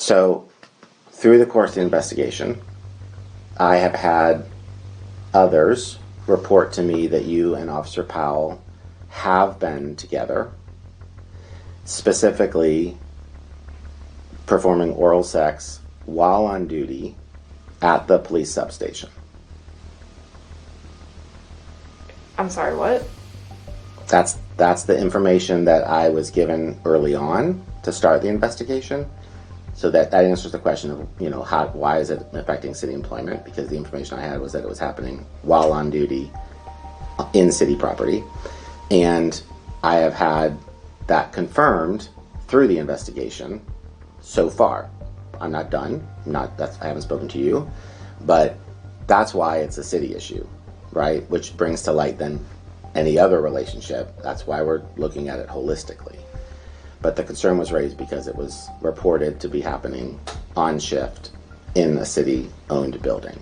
So, through the course of the investigation, I have had others report to me that you and Officer Powell have been together, specifically performing oral sex while on duty at the police substation. I'm sorry, what? That's the information that I was given early on to start the investigation. So that answers the question of, why is it affecting city employment? Because the information I had was that it was happening while on duty in city property. And I have had that confirmed through the investigation so far. I'm not done. I haven't spoken to you, but that's why it's a city issue, right? Which brings to light then any other relationship. That's why we're looking at it holistically. But the concern was raised because it was reported to be happening on shift in a city-owned building.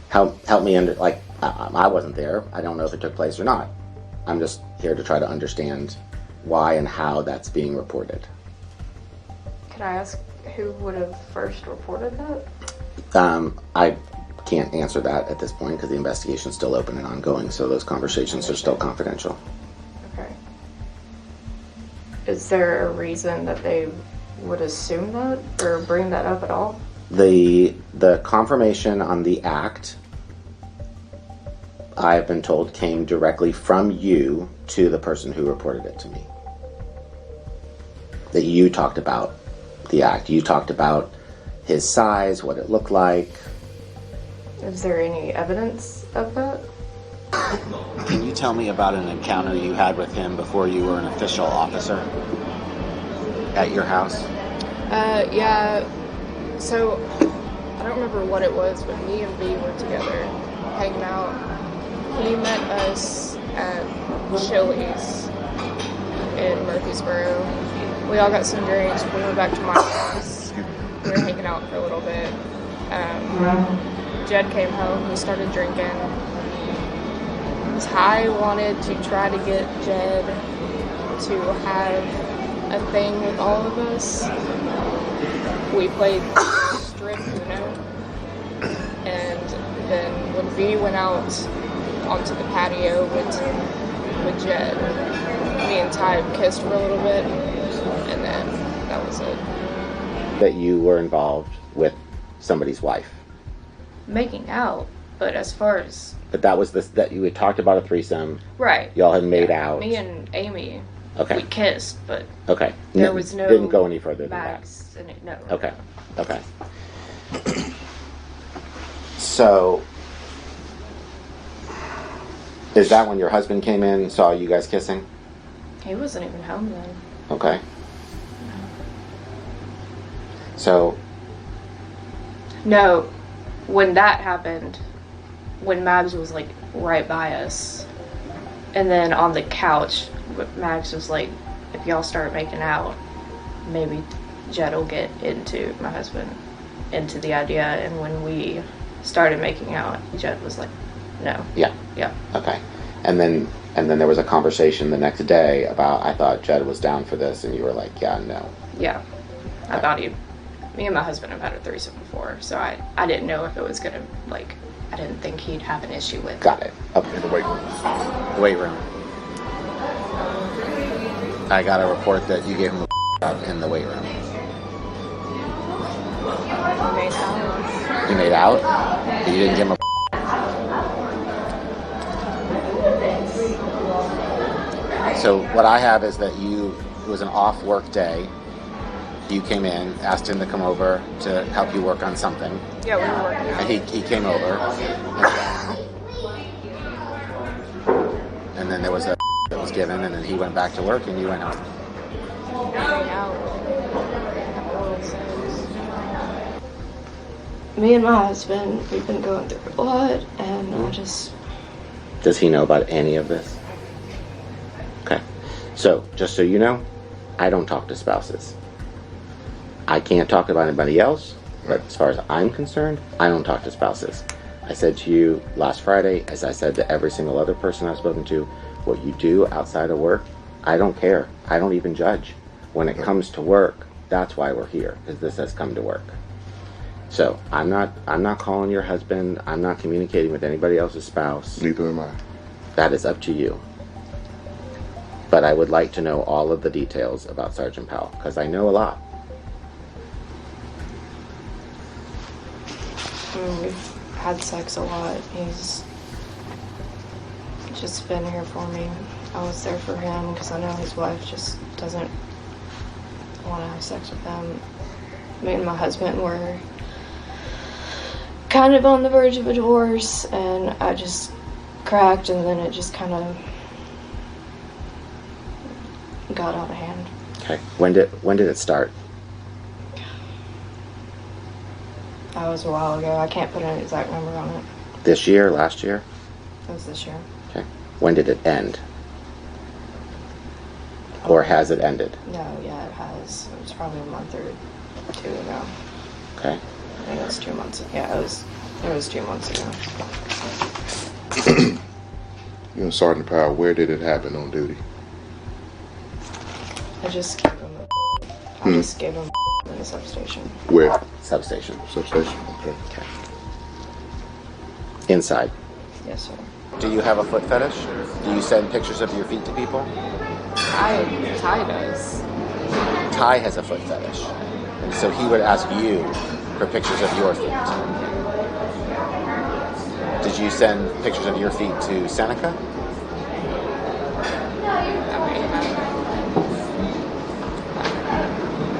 Help me I wasn't there. I don't know if it took place or not. I'm just here to try to understand why and how that's being reported. Could I ask who would have first reported that? I can't answer that at this point because the investigation's still open and ongoing, so those conversations are still confidential. Okay. Is there a reason that they would assume that or bring that up at all? The confirmation on the act, I have been told, came directly from you to the person who reported it to me. That you talked about the act. You talked about his size, what it looked like. Is there any evidence of that? Can you tell me about an encounter you had with him before you were an official officer at your house? Yeah. So, I don't remember what it was, but me and V were together, hanging out. He met us at Chili's in Murfreesboro. We all got some drinks. We went back to my house. We were hanging out for a little bit. Jed came home. We started drinking. Ty wanted to try to get Jed to have a thing with all of us. We played strip Uno, and then when V went out onto the patio with Jed, me and Ty kissed for a little bit, and then that was it. That you were involved with somebody's wife. Making out, but as far as... But that was that you had talked about a threesome. Right. Y'all had made out. Me and Amy. Okay. We kissed, but okay. There was no... Didn't go any further than Max that. And no. Okay. Okay. So, is that when your husband came in and saw you guys kissing? He wasn't even home then. Okay. So... No, when that happened, when Mags was like right by us, and then on the couch, Mags was like, if y'all start making out, maybe Jed will get into my husband, into the idea. And when we started making out, Jed was like, no. Yeah. Yeah. Okay. And then there was a conversation the next day about, I thought Jed was down for this, and you were like, yeah, no. Yeah. I thought me and my husband have had a threesome before, so I didn't know if it was gonna, like, I didn't think he'd have an issue with. Got it. Okay. In the weight room. The weight room. I got a report that you gave him a in the weight room. We made out. You made out? But you didn't give him a So what I have is that it was an off work day. You came in, asked him to come over to help you work on something. Yeah, we were working out. And he came over. And then there was a that was given, and then he went back to work, and you went home. Me and my husband, we've been going through a lot, and I just... Does he know about any of this? Okay. So, just so you know, I don't talk to spouses. I can't talk about anybody else, but as far as I'm concerned, I don't talk to spouses. I said to you last Friday, as I said to every single other person I've spoken to, what you do outside of work, I don't care. I don't even judge. When it comes to work, That's why we're here, because this has come to work. So I'm not calling your husband. I'm not communicating with anybody else's spouse. Neither am I. That is up to you. But I would like to know all of the details about Sergeant Powell, because I know a lot. We've had sex a lot. He's just been here for me. I was there for him because I know his wife just doesn't want to have sex with him. Me and my husband were kind of on the verge of a divorce, and I just cracked, and then it just kind of got out of hand. Okay. When did it start? That was a while ago. I can't put an exact number on it. This year? Last year? It was this year. Okay. When did it end? Or has it ended? No, yeah, it has. It was probably a month or two ago. Okay. I think it was 2 months. Yeah, it was 2 months ago. You know, Sergeant Powell, where did it happen on duty? I just gave him in the substation. Where? Substation. Substation. Okay. Okay. Inside. Yes, sir. Do you have a foot fetish? Do you send pictures of your feet to people? Ty does. Ty has a foot fetish. And so he would ask you for pictures of your feet. Did you send pictures of your feet to Seneca?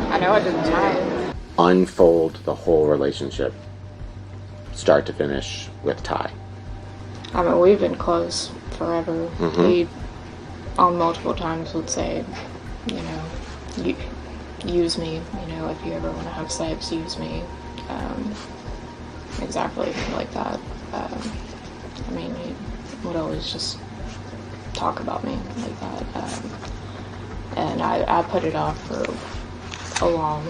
I know I didn't Ty. Unfold the whole relationship, start to finish, with Ty. I mean, we've been close forever. Mm-hmm. He, on multiple times, would say, you know, use me. You know, if you ever want to have sex, use me. Exactly like that. I mean, he would always just talk about me like that. And I put it off for a long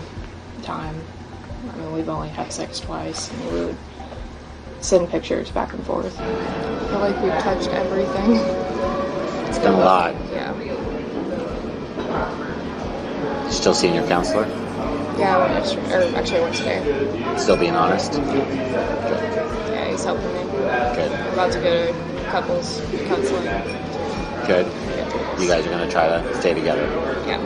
time. I mean, we've only had sex twice, and we would send pictures back and forth. I feel like we've touched everything. It's been a lot. Yeah. You still seeing your counselor? Yeah, I went yesterday, or actually I went today. Still being honest? Yeah, he's helping me. Good. I'm about to go to couples counseling. Good. You guys are going to try to stay together. Yeah.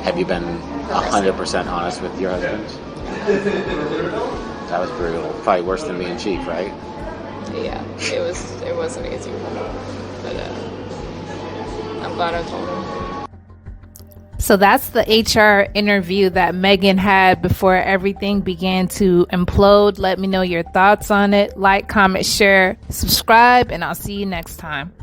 Have you been 100% honest with your husband? That was brutal. Probably worse than being chief, right? Yeah, it wasn't easy, but I'm glad I told him. So that's the HR interview that Meagan had before everything began to implode. Let me know your thoughts on it. Like, comment, share, subscribe, and I'll see you next time.